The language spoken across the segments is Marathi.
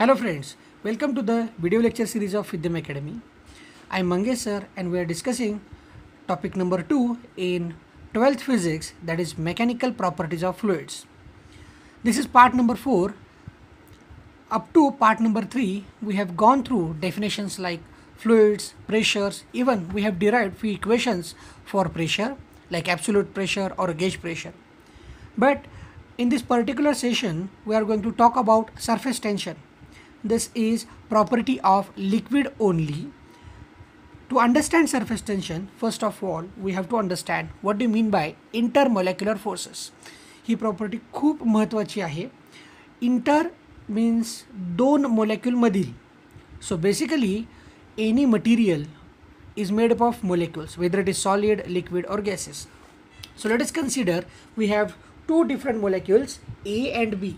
Hello friends, welcome to the video lecture series of Vidyam Academy. I am Mangesh sir and we are discussing topic number 2 in 12th physics, that is mechanical properties of fluids. This is part number 4. Up to part number 3 we have gone through definitions like fluids, pressures, even we have derived few equations for pressure like absolute pressure or gauge pressure. But in this particular session we are going to talk about surface tension. This is property of liquid only. To understand surface tension, first of all, we have to understand what do you mean by intermolecular forces. He property खूप महत्त्वाची आहे. इंटर means दोन molecule मधील. So basically any material is made up of molecules, whether it is solid, liquid or gases. So let us consider we have two different molecules A and B.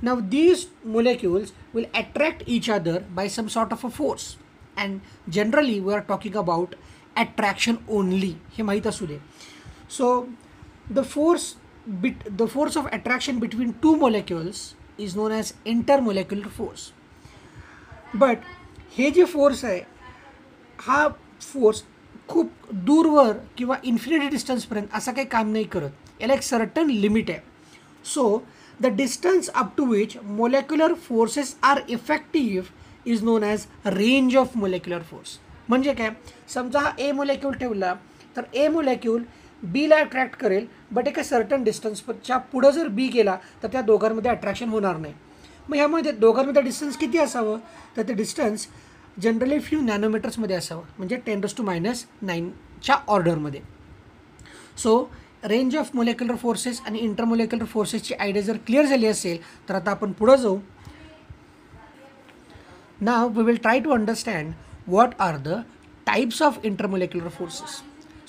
Now these molecules will attract each other by some sort of a force, and generally we are talking about attraction only. हे माहित असू दे. So the force of attraction between two molecules is known as intermolecular force. But हे जे force आहे हा force खूप दूरवर किंवा इन्फिनिटी डिस्टन्सपर्यंत असं काही काम नाही करत. याला एक सर्टन लिमिट आहे. So the distance up to which molecular forces are effective is known as range of molecular force. म्हणजे काय, समजा हा A मोलेक्यूल ठेवला तर A मोलेक्यूल B ला अट्रॅक्ट करेल, बट एका सर्टन डिस्टन्सच्या पुढे जर B गेला तर त्या दोघांमध्ये अट्रॅक्शन होणार नाही. मग ह्यामध्ये दोघांमध्ये डिस्टन्स किती असावं, तर ते डिस्टन्स जनरली फ्यू नॅनोमीटर्समध्ये असावं, म्हणजे 10⁹ ऑर्डरमध्ये. So range of molecular forces आणि इंटरमोलेक्युलर फोर्सेसची आयडिया जर क्लिअर झाली असेल तर आता आपण पुढे जाऊ. Now we will try to understand what are the types of intermolecular forces.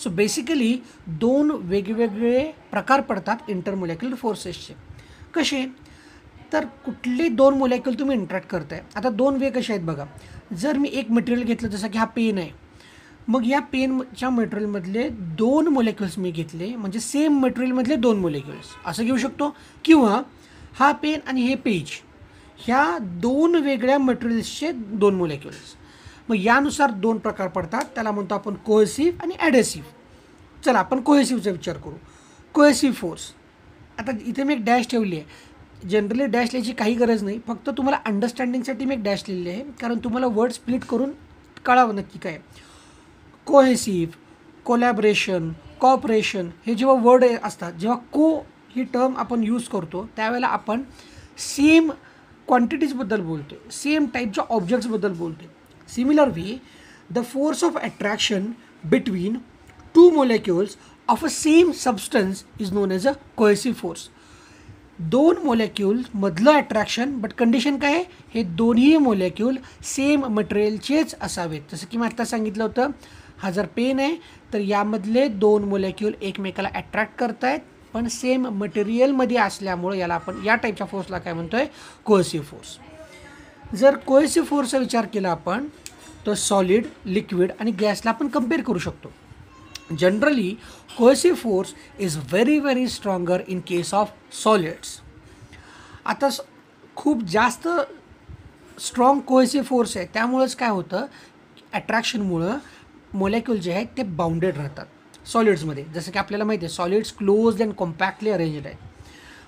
So basically दोन वेगवेगळे प्रकार पडतात इंटरमोलेक्युलर फोर्सेसचे. कसे, तर कुठले दोन मोलेक्युल तुम्ही इंटरॅक्ट करताय. आता दोन वे कसे आहेत बघा. जर मी एक मटेरियल घेतलं जसं की हा पेन आहे, मग या पेनच्या मटेरियलमधले दोन मोलेक्युल्स मी घेतले म्हणजे सेम मटेरियलमधले दोन मोलेक्युल्स असं घेऊ शकतो. किंवा हा पेन आणि हे पेज ह्या दोन वेगळ्या मटेरियल्सचे दोन मोलेक्युल्स. मग यानुसार दोन प्रकार पडतात. त्याला म्हणतो आपण कोहेसिव्ह आणि ॲडेसिव्ह. चला आपण कोहेसिव्हचा विचार करू. कोहेसिव्ह फोर्स, आता इथे मी एक डॅश ठेवली आहे. जनरली डॅश लिहायची काही गरज नाही, फक्त तुम्हाला अंडरस्टँडिंगसाठी मी एक डॅश लिहिली आहे, कारण तुम्हाला वर्ड स्प्लिट करून कळावं नक्की काय. कोहेसिव्ह, कोलॅबरेशन, कॉपरेशन हे जेव्हा वर्ड असतात, जेव्हा को ही टर्म आपण यूज करतो त्यावेळेला आपण सेम क्वांटिटीजबद्दल बोलतो, सेम टाईपच्या ऑब्जेक्ट्सबद्दल बोलतो. Similar way the force of attraction between two molecules of a same substance is non as a cohesive force. दोन मोलेक्युल्समधलं अट्रॅक्शन, बट कंडिशन काय आहे, हे दोन्ही मोलेक्युल सेम मटेरियलचेच असावेत. जसं की मी आत्ता सांगितलं होतं, हा जर पेन आहे तर यामधले दोन मोलेक्युल एकमेकाला अट्रॅक्ट करत आहेत पण सेम मटेरियलमध्ये असल्यामुळे याला आपण या टाईपच्या फोर्सला काय म्हणतोय, कोहेसिव्ह फोर्स. जर कोहेसिव्ह फोर्सचा विचार केला आपण तर सॉलिड, लिक्विड आणि गॅसला आपण कम्पेअर करू शकतो. Generally cohesive force is very stronger in case of solids. आता खूप जास्त स्ट्रॉंग कोहेसिव्ह फोर्स आहे, त्यामुळंच काय होतं, अट्रॅक्शनमुळं मोलेक्युल जे आहेत ते बाउंडेड राहतात सॉलिड्समध्ये. जसं की आपल्याला माहिती आहे सॉलिड्स क्लोज्ड अँड कॉम्पॅक्टली अरेंज्ड आहेत.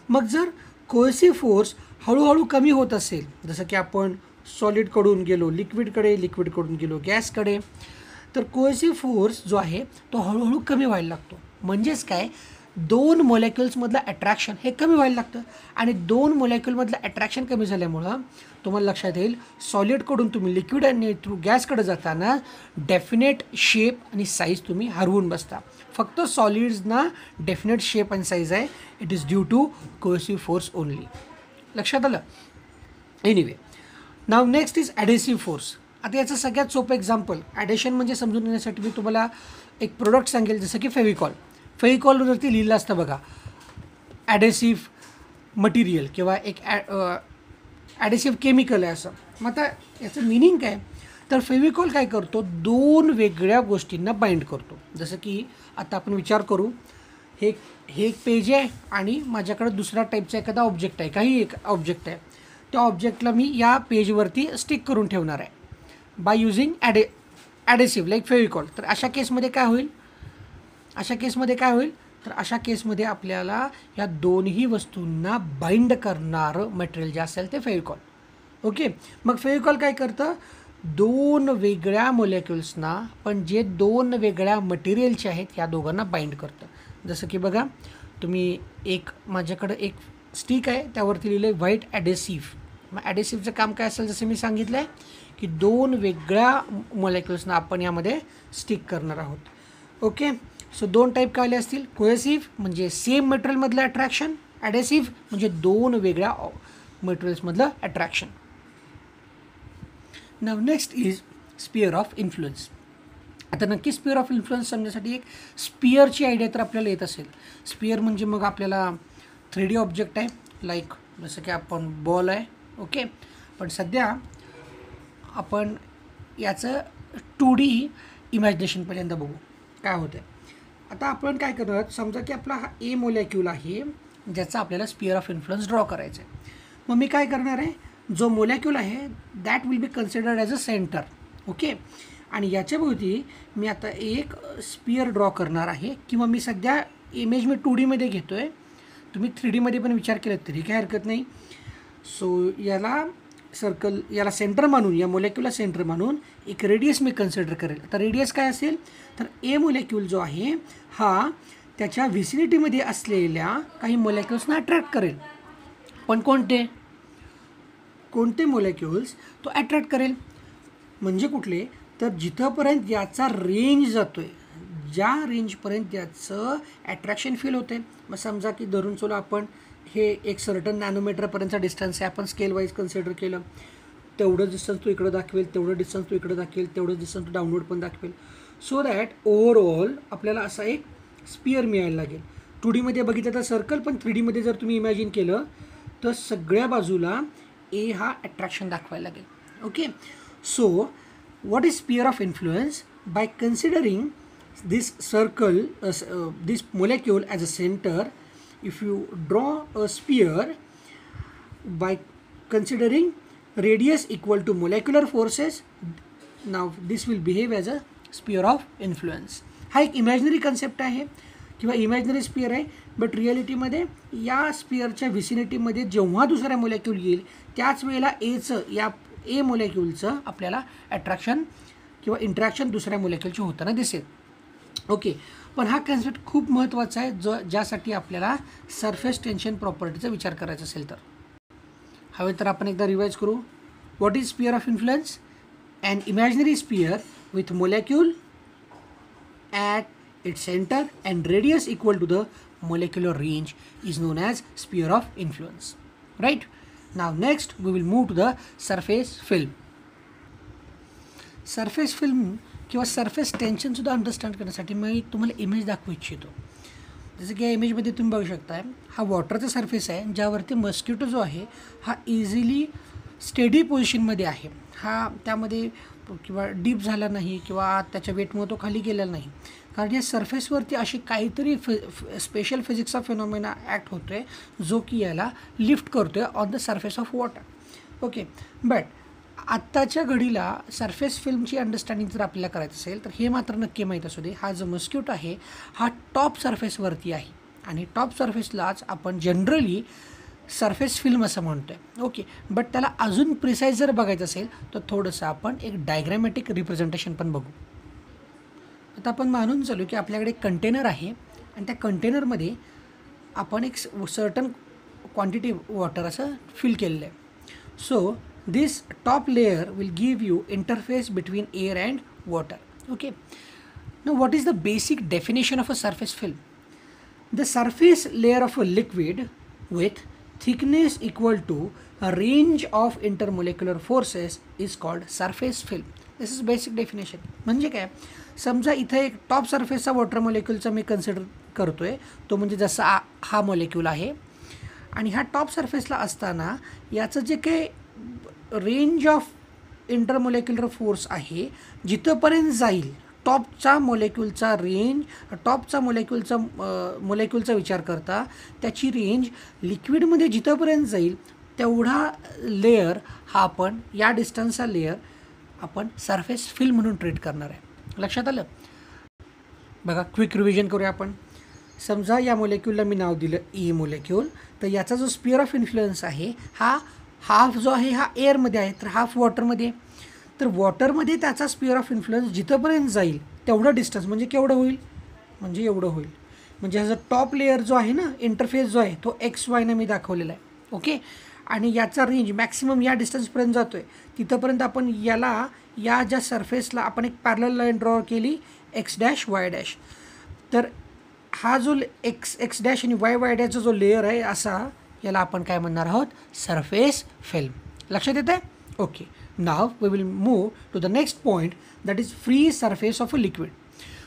मग जर कोहेसिव्ह फोर्स हळूहळू कमी होत असेल, जसं की आपण सॉलिडकडून गेलो लिक्विडकडे, लिक्विडकडून गेलो गॅसकडे, तर कोहेसिव्ह फोर्स जो आहे तो हळूहळू कमी व्हायला लागतो. म्हणजेच काय, दोन मोलेक्युल्समधलं अट्रॅक्शन हे कमी व्हायला लागतं. आणि दोन मोलेक्युलमधलं अट्रॅक्शन कमी झाल्यामुळं तुम्हाला लक्षात येईल सॉलिडकडून तुम्ही लिक्विड आणि थ्रू गॅसकडे जाताना डेफिनेट शेप आणि साईज तुम्ही हरवून बसता. फक्त सॉलिड्सना डेफिनेट शेप आणि साईज आहे. It is due to cohesive force only. लक्षात आलं. Anyway, now next is adhesive force. आता याचं सगळ्यात सोपं एक्झाम्पल ॲडेशन म्हणजे समजून घेण्यासाठी मी तुम्हाला एक प्रोडक्ट सांगेल, जसं की फेविकॉल. फेविकॉलवरती लिहिलं असतं बघा, ॲडेसिव्ह मटेरियल किंवा एक ॲडेसिव्ह केमिकल आहे असं. मग आता याचं मिनिंग काय, तर फेविकॉल काय करतो, दोन वेगळ्या गोष्टींना बाइंड करतो. जसं की आता आपण विचार करू, हे एक पेज आहे आणि माझ्याकडे दुसऱ्या टाईपचा एखादा ऑब्जेक्ट आहे, काही एक ऑब्जेक्ट आहे. त्या ऑब्जेक्टला मी या पेजवरती स्टिक करून ठेवणार आहे बाय युझिंग ॲडेसिव्ह लाईक फेविकॉल. तर अशा केसमध्ये काय होईल, तर अशा केसमध्ये आपल्याला या दोन्ही वस्तूंना बाइंड करणारं मटेरियल जे असेल ते फेविकॉल. ओके, मग फेविकॉल काय करतं, दोन वेगळ्या मोलेक्युल्सना पण जे दोन वेगळ्या मटेरियलचे आहेत या दोघांना बाइंड करतं. जसं की बघा, तुम्ही माझ्याकडं एक स्टिक आहे, त्यावरती लिहिलं आहे व्हाईट ॲडेसिव्ह. मग ॲडेसिव्हचं काम काय असेल, जसं मी सांगितलं आहे की दोन वेगळ्या मोलेक्युल्सना आपण यामध्ये स्टिक करणार आहोत. ओके, सो दोन टाईप काय असतील, कोहेसिव्ह म्हणजे सेम मटेरियलमधलं अट्रॅक्शन, ॲडेसिव्ह म्हणजे दोन वेगळ्या मटेरियल्समधलं attraction. Now next is sphere of influence. आता नक्की स्पिअर ऑफ इन्फ्लुएन्स समजण्यासाठी एक स्पिअरची आयडिया तर आपल्याला येत असेल. स्पिअर म्हणजे मग आपल्याला 3D ऑब्जेक्ट आहे, लाईक जसं की आपण बॉल आहे. ओके, पण सध्या आपण याचं 2D इमॅजिनेशन पर्यंत बघू काय होतं. आता आपण काय करणार, समजा की आपला हा ए मोलेक्यूल आहे ज्याचा आपल्याला स्पिअर ऑफ इन्फ्लुएन्स ड्रॉ करायचं आहे. मग मी काय करणार आहे, जो मोलेक्यूल आहे that will be considered as a centre. Okay, आणि याच्याभोवती मी आता एक स्पिअर ड्रॉ करणार आहे, किंवा मी सध्या इमेज मी 2Dमध्ये घेतो आहे, तुम्ही 3Dमध्ये पण विचार केला तरी काही हरकत नाही. सो याला सेंटर मानून, या मोलेक्यूलला सेंटर मानून एक रेडियस मी कन्सिडर करेल. आता रेडियस काय असेल, तर ए मोलेक्यूल जो आहे हा त्याच्या व्हिसिनिटीमध्ये असलेल्या काही मोलेक्युल्सना अट्रॅक्ट करेल. पण कोणते मोलेक्युल्स तो अट्रॅक्ट करेल, म्हणजे कुठले, तर जिथंपर्यंत याचा रेंज जातो आहे, ज्या रेंजपर्यंत याचं अट्रॅक्शन फील होते. मग समजा की धरून चला आपण हे एक सर्टन नॅनोमीटरपर्यंतचा डिस्टन्स आहे, आपण स्केल वाईज कन्सिडर केलं, तेवढं डिस्टन्स तो इकडं दाखवेल, तेवढं डिस्टन्स तो इकडं दाखवेल, तेवढं डिस्टन्स तो डाउनवर्ड पण दाखवेल. सो दॅट ओव्हरऑल आपल्याला असा एक स्पिअर मिळायला लागेल. 2Dमध्ये बघितलं तर सर्कल, पण 3Dमध्ये जर तुम्ही इमॅजिन केलं तर सगळ्या बाजूला ए हा अट्रॅक्शन दाखवायला लागेल. Okay, so what is sphere of influence? By considering this circle, this molecule as a center, if you draw a sphere by considering radius equal to molecular forces, now this will behave as a sphere of influence. हा एक इमॅजिनरी कन्सेप्ट आहे किंवा इमॅजिनरी स्पिअर आहे, बट रिॲलिटीमध्ये या स्पिअरच्या व्हिसिनिटीमध्ये जेव्हा दुसरा मोलेक्यूल येईल त्याच वेळेला या ए मोलेक्यूलचं आपल्याला अट्रॅक्शन किंवा इंट्रॅक्शन दुसऱ्या मोलेक्यूलची होताना दिसेल. ओके, पण हा कन्सेप्ट खूप महत्त्वाचा आहे ज्यासाठी आपल्याला सरफेस टेन्शन प्रॉपर्टीचा विचार करायचा असेल तर. हवे तर आपण एकदा रिवाइज करू. What is sphere of influence? An imaginary sphere with molecule at its centre and radius equal to the molecular range is known as sphere of influence. Right? Now next we will move to the surface film. Surface film किंवा सरफेस टेन्शन सुद्धा अंडरस्टँड करण्यासाठी मी तुम्हाला इमेज दाखवू इच्छितो. जसं की या इमेजमध्ये तुम्ही बघू शकता, हा वॉटरचा सरफेस आहे ज्यावरती मस्किटो जो आहे हा इझिली स्टेडी पोझिशनमध्ये आहे. हा त्यामध्ये किंवा डीप झाला नाही किंवा त्याच्या वेटमुळे तो खाली गेलेला नाही, कारण या सरफेसवरती अशी काहीतरी स्पेशल फिजिक्सचा फिनॉमिना ॲक्ट होतो आहे जो की याला लिफ्ट करतो आहे on the surface of water. Okay, but आत्ताच्या घडीला सरफेस फिल्मची अंडरस्टँडिंग जर आपल्याला करायचं असेल तर हे मात्र नक्की माहीत असू दे, हा जो मस्किटो आहे हा टॉप सरफेसवरती आहे आणि टॉप सरफेसलाच आपण जनरली सरफेस फिल्म असं म्हणतो आहे. ओके, बट त्याला अजून प्रिसाईज जर बघायचं असेल तर थोडंसं आपण एक डायग्रॅमॅटिक रिप्रेझेंटेशन पण बघू. आता आपण मानून चालू की आपल्याकडे एक कंटेनर आहे आणि त्या कंटेनरमध्ये आपण एक सर्टन क्वांटिटी वॉटर असं फिल केलेलं आहे. So this top layer will give you interface between air and water. Okay, now what is the basic definition of a surface film? The surface layer of a liquid with thickness equal to a range of intermolecular forces is called surface film. This is basic definition. म्हणजे काय, समजा इथे एक टॉप सरफेसचा वॉटर मॉलिक्यूलचा मी कन्सिडर करतो आहे, तो म्हणजे जसा हा मॉलिक्यूल आहे आणि ह्या टॉप सरफेसला असताना याचं जे काही रेंज ऑफ इंटरमॉलिक्युलर फोर्स आहे जिथंपर्यंत जाईल, टॉपचा मोलेक्यूलचा मोलेक्यूलचा विचार करता त्याची रेंज लिक्विडमध्ये जिथंपर्यंत जाईल तेवढा लेयर हा आपण या डिस्टन्सचा लेयर आपण सरफेस फिल्म म्हणून ट्रीट करणार आहे. लक्षात आलं? बघा, क्विक रिव्हिजन करूया आपण. समजा या मोलेक्यूलला मी नाव दिलं ई मोलेक्यूल, तर याचा जो स्पिअर ऑफ इन्फ्लुएन्स आहे हा हाफ जो आहे हा एअरमध्ये आहे, तर हाफ वॉटरमध्ये आहे. तर वॉटरमध्ये त्याचा स्पिअर ऑफ इन्फ्लुएन्स जिथंपर्यंत जाईल तेवढं डिस्टन्स म्हणजे केवढं होईल, म्हणजे एवढं होईल. म्हणजे ह्याचा टॉप लेअर जो आहे ना, इंटरफेस जो आहे तो एक्स वायनं मी दाखवलेला आहे. ओके, आणि याचा रेंज मॅक्सिमम या डिस्टन्सपर्यंत जातो आहे. तिथंपर्यंत आपण याला या ज्या सरफेसला आपण एक पॅरलल लाईन ड्रॉ केली एक्स डॅश वाय डॅश. तर हा जो एक्स डॅश आणि वाय डॅशचा जो लेअर आहे असा, याला आपण काय म्हणणार आहोत, सरफेस फिल्म. लक्षात येतं आहे? Okay, now we will move to the next point, that is free surface of a liquid.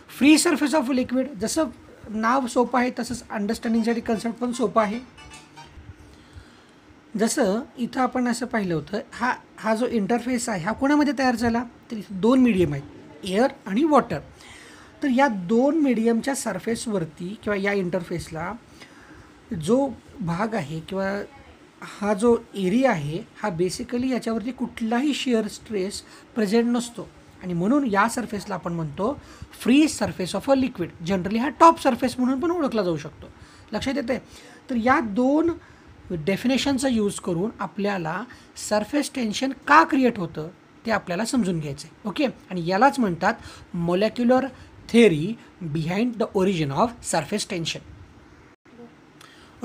Free surface of a liquid, जसं नाव सोपं आहे तसंच अंडरस्टँडिंगसाठी कन्सेप्ट पण सोपं आहे. जसं इथं आपण असं पाहिलं होतं, हा जो इंटरफेस आहे हा कोणामध्ये तयार झाला, तर इथं दोन मीडियम आहेत, एअर आणि वॉटर. तर या दोन मीडियमच्या सरफेसवरती किंवा या इंटरफेसला जो भाग आहे किंवा हा जो एरिया आहे हा बेसिकली याच्यावरती कुठलाही शिअर स्ट्रेस प्रेझेंट नसतो, आणि म्हणून या सरफेसला आपण म्हणतो free surface of a liquid. Generally हा टॉप सरफेस म्हणून पण ओळखला जाऊ शकतो. लक्षात येते? तर या दोन डेफिनेशनचा यूज करून आपल्याला सरफेस टेन्शन का क्रिएट होतं ते आपल्याला समजून घ्यायचं आहे. ओके, आणि यालाच म्हणतात molecular theory behind the origin of surface tension.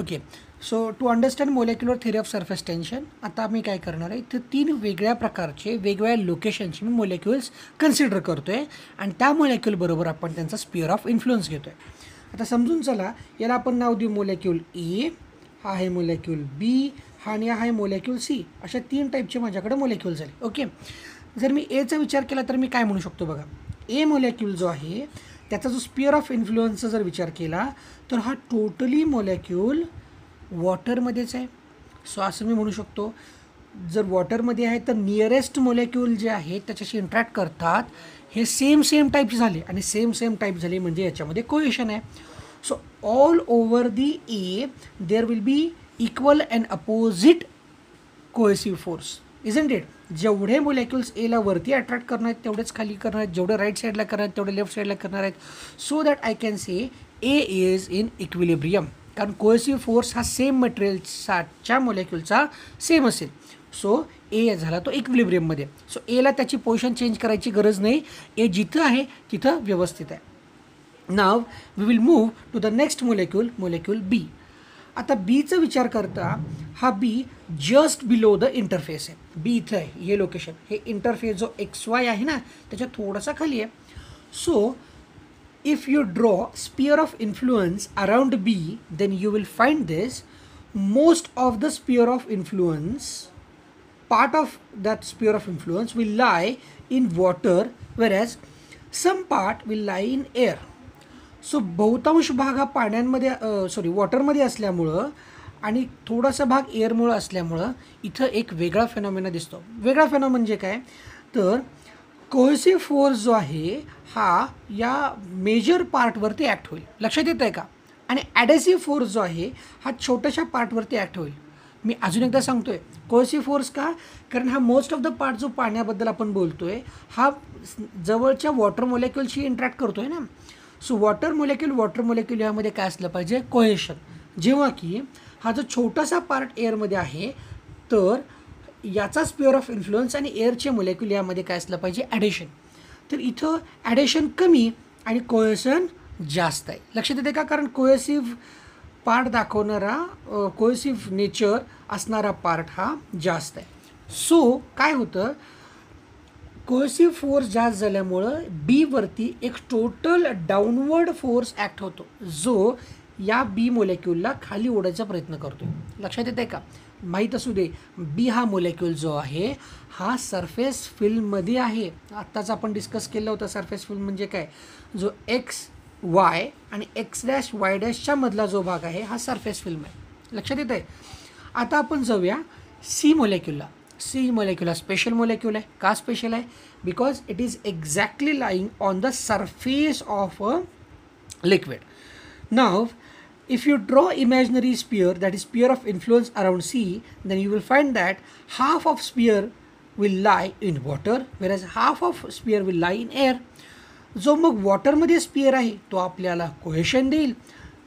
Okay, so to understand molecular theory of surface tension, आता मी काय करणार आहे, तर तीन वेगळ्या प्रकारचे वेगवेगळ्या लोकेशनचे मी मोलेक्युल्स कन्सिडर करतोय आणि त्या मोलेक्युल बरोबर आपण त्यांचा स्पिअर ऑफ इन्फ्लुएन्स घेतोय. आता समजून चला, याला आपण नाव देऊ मोलेक्युल ए, हा आहे मोलेक्युल बी, हा आणि हा आहे मोलेक्युल सी. अशा तीन टाईपचे माझ्याकडे मोलेक्युल झाले. ओके, जर मी एचा विचार केला तर मी काय म्हणू शकतो बघा, ए मोलेक्यूल जो आहे त्याचा जो स्पिअर ऑफ इन्फ्लुएन्सचा जर विचार केला तर हा टोटली मोलेक्यूल वॉटरमध्येच आहे. सो असं मी म्हणू शकतो, जर वॉटरमध्ये आहे तर नियरेस्ट मोलेक्यूल जे आहे त्याच्याशी इंटरॅक्ट करतात हे सेम टाईपचे झाले, आणि सेम टाईप झाले म्हणजे याच्यामध्ये कोहेशन आहे. So all over the A there will be equal and opposite cohesive force, isn't it? जेवढे मोलेक्युल्स एला वरती अट्रॅक्ट करणार आहेत तेवढेच खाली करणार आहेत, जेवढे राईट साईडला करणार आहेत तेवढे लेफ्ट साईडला करणार आहेत. So that I can say A is in equilibrium, कारण कोहेसिव्ह फोर्स हा सेम मटेरियलच्या मोलेक्युलचा सेम असेल. सो ए झाला तो इक्विलिब्रियममध्ये. सो एला त्याची पोझिशन चेंज करायची गरज नाही, ए जिथं आहे तिथं व्यवस्थित आहे. Now we will move to the next molecule B. आता बीचा विचार करता हा B just below the interface आहे. बी इथं आहे, हे लोकेशन, हे इंटरफेस जो एक्स वाय आहे ना त्याच्या थोडासा खाली आहे. So if you draw sphere of influence around B then you will find this most of the sphere of influence, part of that sphere of influence will lie in water whereas some part will lie in air. So बहुतांश भाग हा पाण्यामध्ये वॉटरमध्ये असल्यामुळं आणि थोडासा भाग एअरमुळं असल्यामुळं इथं एक वेगळा फेनॉमेना दिसतो. वेगळा फेनॉमेना म्हणजे काय, तर कोहेसिव्ह फोर्स जो आहे हा या मेजर पार्टवरती ॲक्ट होईल. लक्षात येतं आहे का? आणि ॲडेसिव्ह फोर्स जो आहे हा छोट्याशा पार्टवरती ॲक्ट होईल. मी अजून एकदा सांगतोय, कोहेसिव्ह फोर्स का, कारण हा मोस्ट ऑफ द पार्ट जो पाण्याबद्दल आपण बोलतोय हा जवळच्या वॉटर मोलेक्युलशी इंटरॅक्ट करतोय ना. सो वॉटर मोलेक्युल यामध्ये काय असलं पाहिजे, कोहेशन. जेव्हा की हा जो छोटासा पार्ट एअरमध्ये आहे तर याचा स्पिअर ऑफ इन्फ्लुएन्स आणि एअरचे मोलेक्युल यामध्ये काय असलं पाहिजे, ॲडेशन. तर इथं ॲडेशन कमी आणि कोहेशन जास्त आहे. लक्षात येते का, कारण कोहेसिव्ह पार्ट दाखवणारा कोहेसिव्ह नेचर असणारा पार्ट हा जास्त आहे. सो काय होतं, कोहेसिव्ह फोर्स जास्त झाल्यामुळं बीवरती एक टोटल डाऊनवर्ड फोर्स ॲक्ट होतो जो या बी मोलेक्युलला खाली ओढायचा प्रयत्न करतो. लक्षात येते का? माहीत असू दे, बी हा मोलेक्युल जो आहे हा सरफेस फिल्ममध्ये आहे. आत्ताच आपण डिस्कस केलं होतं सरफेस फिल्म म्हणजे काय, जो एक्स वाय आणि एक्स डॅश वाय डॅशच्या मधला जो भाग आहे हा सरफेस फिल्म आहे. लक्षात येतं आहे? आता आपण जाऊया सी मोलेक्युलला. सी मोलेक्युल हा स्पेशल मोलेक्युल आहे. का स्पेशल आहे? Because it is exactly lying on the surface of a liquid. Now If you draw imaginary sphere, that is sphere of influence around sea, then you will find that half of sphere will lie in water, whereas half of sphere will lie in air. जो मग वॉटरमध्ये स्पियर आहे तो आपल्याला कोहेशन देईल,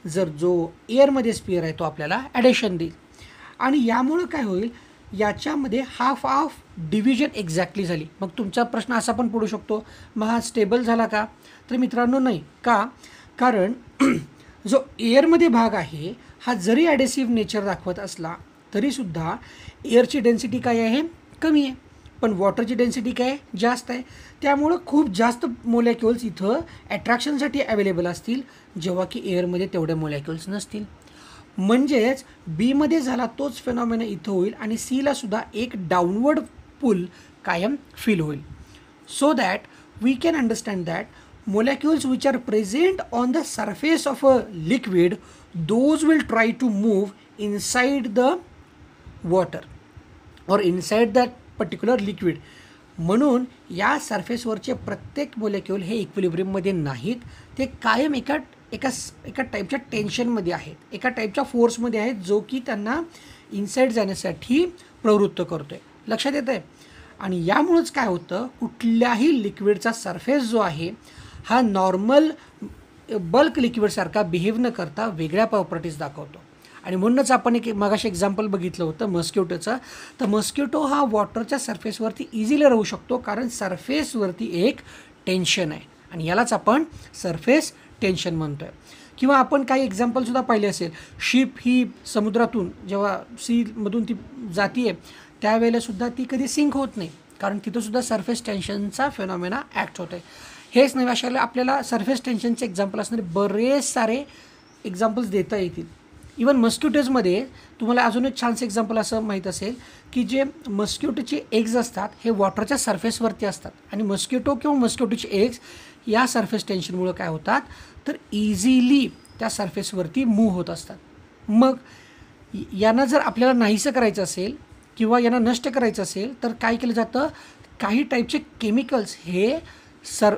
जर जो एअरमध्ये स्पियर आहे तो आपल्याला ॲडेशन देईल. आणि यामुळं काय होईल, याच्यामध्ये हाफ ऑफ डिव्हिजन एक्झॅक्टली झाली. मग तुमचा प्रश्न असा पण पडू शकतो, मग हा स्टेबल झाला का? तर मित्रांनो नाही का, कारण जो एअरमध्ये भाग आहे हा जरी ॲडेसिव्ह नेचर दाखवत असला तरीसुद्धा एअरची डेन्सिटी काय आहे, कमी आहे, पण वॉटरची डेन्सिटी काय जास्त आहे. त्यामुळं खूप जास्त मोलॅक्युल्स इथं ॲट्रॅक्शनसाठी अवेलेबल असतील, जेव्हा की एअरमध्ये तेवढे मोलॅक्युल्स नसतील. म्हणजेच बीमध्ये झाला तोच फेनॉमेना इथं होईल आणि सीला सुद्धा एक डाऊनवर्ड पुल कायम फील होईल. So that we can understand that molecules which are present on the surface of a liquid, those will try to move inside the water or inside that particular liquid. म्हणून या सरफेसवरचे प्रत्येक मोलेक्युल हे इक्विलिब्रियममध्ये नाहीत, ते कायम एका टाईपच्या टेन्शनमध्ये आहेत, एका टाईपच्या फोर्समध्ये आहेत, जो की त्यांना इनसाईड जाण्यासाठी प्रवृत्त करतो आहे. लक्षात येतं आहे. आणि यामुळंच काय होतं, कुठल्याही लिक्विडचा सरफेस जो आहे हा नॉर्मल बल्क लिक्विडसारखा बिहेव न करता वेगळ्या प्रॉपर्टीज दाखवतो. आणि म्हणूनच आपण एक मगाशी एक्झाम्पल बघितलं होतं मस्किटोचं. तर मस्किटो हा वॉटरच्या सरफेसवरती इझिली राहू शकतो, कारण सरफेसवरती एक टेन्शन आहे आणि यालाच आपण सरफेस टेन्शन म्हणतो आहे. किंवा आपण काही एक्झाम्पलसुद्धा पाहिले असेल, शिप ही समुद्रातून जेव्हा सीमधून ती जाती आहे त्यावेळेलासुद्धा ती कधी सिंक होत नाही, कारण तिथंसुद्धा सरफेस टेन्शनचा फेनॉमेना ॲक्ट होतो आहे. हेच नाही, अशाला आपल्याला सरफेस टेन्शनचे एक्झाम्पल असणारे बरेच सारे एक्झाम्पल्स देता येतील. इवन मस्किटोजमध्ये तुम्हाला अजून एक छानसं एक्झाम्पल असं माहीत असेल की जे मस्किटोचे एग्ज असतात हे वॉटरच्या सरफेसवरती असतात आणि मस्किटो किंवा मस्किटोचे एग्ज या सरफेस टेन्शनमुळं काय होतात तर इझिली त्या सरफेसवरती मूव्ह होत असतात. मग यांना जर आपल्याला नाहीसं करायचं असेल किंवा यांना नष्ट करायचं असेल तर काय केलं जातं, काही टाईपचे केमिकल्स हे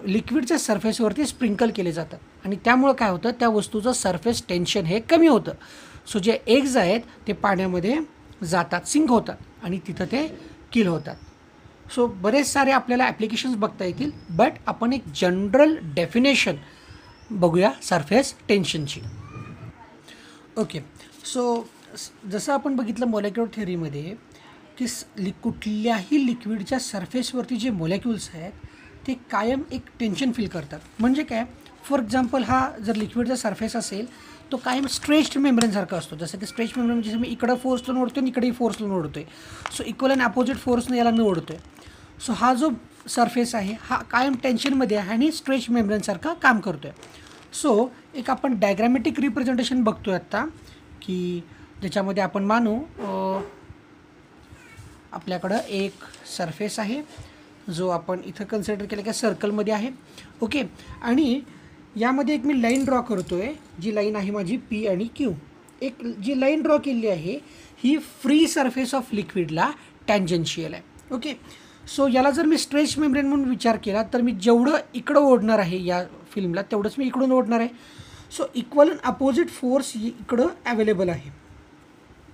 लिक्विडच्या सरफेसवरती स्प्रिंकल केले जातात आणि त्यामुळं काय होतं, त्या वस्तूचं सरफेस टेन्शन हे कमी होतं. सो जे एग्ज आहेत ते पाण्यामध्ये जातात, सिंक होतात आणि तिथं ते किल होतात. सो बरेच सारे आपल्याला ॲप्लिकेशन्स बघता येतील, बट आपण एक जनरल डेफिनेशन बघूया सरफेस टेन्शनची. ओके, सो जसं आपण बघितलं मॉलेक्युलर थिअरीमध्ये की कुठल्याही लिक्विडच्या सरफेसवरती जे मॉलेक्युल्स आहेत ते कायम एक टेन्शन फील करतात. म्हणजे काय, फॉर एक्झाम्पल हा जर लिक्विडचा सरफेस असेल तो कायम स्ट्रेच्ड मेम्ब्रेनसारखा असतो. जसं की स्ट्रेच मेम्ब्रेन जसं मी इकडं फोर्सला ओढतो आणि इकडेही फोर्सला ओढतो आहे, सो इक्वल अँड अपोजिट फोर्सने याला मी ओढतो आहे. सो हा जो सरफेस आहे हा कायम टेन्शनमध्ये आहे आणि स्ट्रेच मेम्ब्रेनसारखा काम करतो आहे. सो एक आपण डायग्रॅमॅटिक रिप्रेझेंटेशन बघतो आहे आत्ता, की ज्याच्यामध्ये आपण मानू आपल्याकडं एक सरफेस आहे जो आपण इथं कन्सिडर केलं की सर्कलमध्ये आहे. ओके, आणि यामध्ये एक मी लाईन ड्रॉ करतो आहे, जी लाईन आहे माझी पी आणि क्यू. एक जी लाईन ड्रॉ केलेली आहे ही फ्री सरफेस ऑफ लिक्विडला टॅन्जन्शियल आहे. ओके, सो याला जर मी स्ट्रेच मेम्ब्रेन म्हणून विचार केला तर मी जेवढं इकडं ओढणार आहे या फिल्मला तेवढंच मी इकडून ओढणार आहे. So equal and opposite force इकडं अवेलेबल आहे.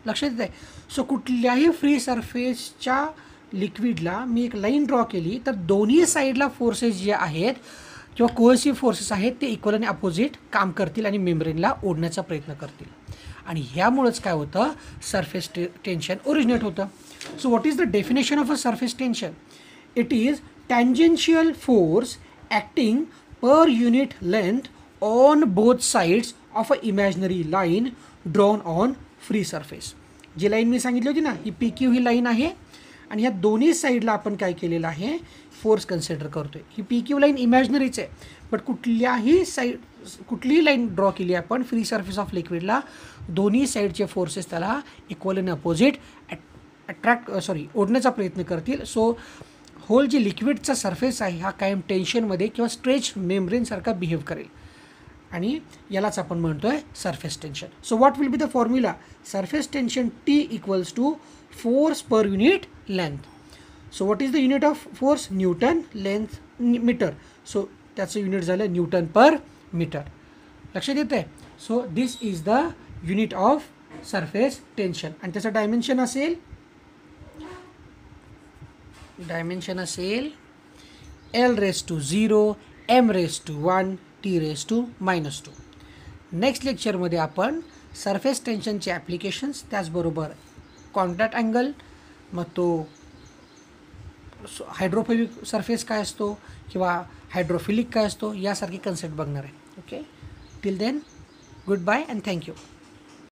लक्षात येत आहे. सो कुठल्याही फ्री सरफेसच्या लिक्विडला मी एक लाईन ड्रॉ केली तर दोन्ही साईडला फोर्सेस जे आहेत किंवा कोहेसिव्ह फोर्सेस आहेत ते इक्वल आणि अपोजिट काम करतील आणि मेम्ब्रेनला ओढण्याचा प्रयत्न करतील आणि ह्यामुळंच काय होतं, सरफेस टेन्शन ओरिजिनेट होतं. So what is the definition of a surface tension? It is tangential force acting per unit length on both sides of a imaginary line drawn on free surface. जी लाईन मी सांगितली होती ना, ही पी क्यू ही लाईन आहे आणि ह्या दोन्ही साईडला आपण काय केलेलं आहे, फोर्स कन्सिडर करतो आहे. ही पी क्यू लाईन इमॅजिनरीच आहे, बट कुठलीही लाईन ड्रॉ केली आपण फ्री सरफेस ऑफ लिक्विडला, दोन्ही साईडचे फोर्सेस त्याला इक्वल आणि अपोजिट ओढण्याचा प्रयत्न करतील. सो होल जे लिक्विडचा सरफेस आहे हा कायम टेन्शनमध्ये किंवा स्ट्रेच मेम्ब्रेनसारखा बिहेव करेल आणि यालाच आपण म्हणतो आहे surface tension. So what will be the formula? Surface tension T equals to force per unit length. So what is the unit of force? Newton, length metre. So त्याचं युनिट झालं न्यूटन पर मीटर. लक्षात येतं आहे. So this is the unit of surface tension. आणि त्याचं डायमेन्शन असेल L⁻0 M⁻1 T⁻². नेक्स्ट लेक्चरमध्ये आपण सरफेस टेन्शनचे ॲप्लिकेशन्स, त्याचबरोबर कॉन्टॅक्ट अँगल, मग तो हायड्रोफोबिक सरफेस काय असतो किंवा हायड्रोफिलिक काय असतो, यासारखे कन्सेप्ट बघणार आहे. Okay, till then goodbye and thank you.